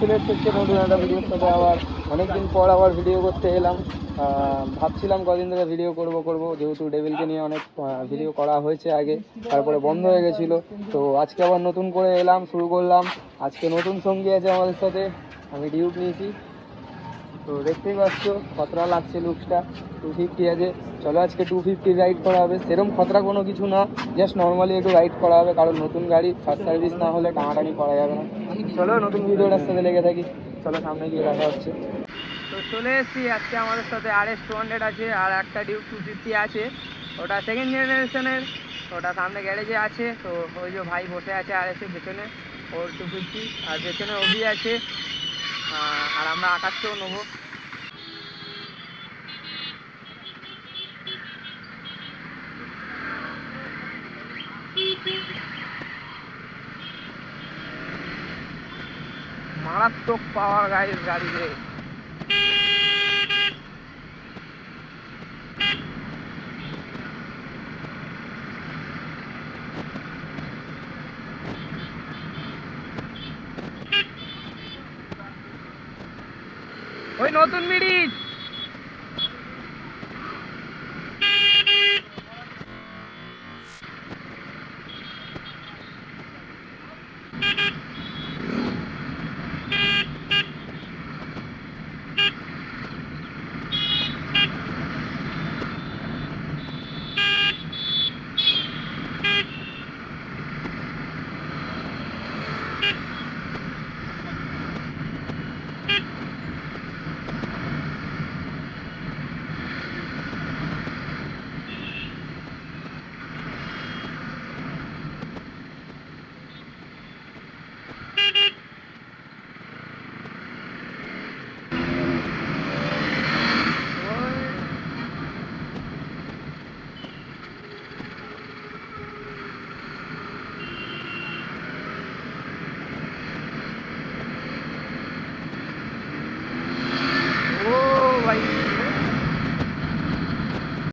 চলে এসেছে নতুন একটা ভিডিওর সাথে। আবার অনেকদিন পর আবার ভিডিও করতে এলাম। ভাবছিলাম কদিন ধরে ভিডিও করব যেহেতু ডেভিলকে নিয়ে অনেক ভিডিও করা হয়েছে আগে, তারপরে বন্ধ হয়ে গেছিলো। তো আজকে আবার নতুন করে এলাম, শুরু করলাম। আজকে নতুন সঙ্গী আছে আমাদের সাথে, আমি ডিউক নিয়েছি। তো দেখতেই পাচ্ছ খতরা লাগছে লুকসটা। 250 আছে, চলো আজকে 250 রাইড করা হবে। সেরকম খতরা কোনো কিছু না, জাস্ট নর্মালি একটু রাইড করা হবে, কারণ নতুন গাড়ি ফার্স্ট সার্ভিস না হলে টানাটানি করা যাবে না। চলো নতুন ভিডিওটার সাথে লেগে থাকি, চলো সামনে গিয়ে দেখা হচ্ছে। তো চলে এসেছি, আজকে আমাদের সাথে RS 200 আছে আর একটা ডিউক 250 আছে। ওটা সেকেন্ড জেনারেশনের, ওটা সামনে গ্যারেজে আছে। তো ওই যে ভাই বসে আছে RS এর পেছনে, ওর 250, আর পেছনে ওবি আছে। আর আমরা আকাশকেও নেবো। মারাত্মক পাওয়ার গাড়ির গাড়িতে। ওই নতুন ব্রিজ। ও ভাই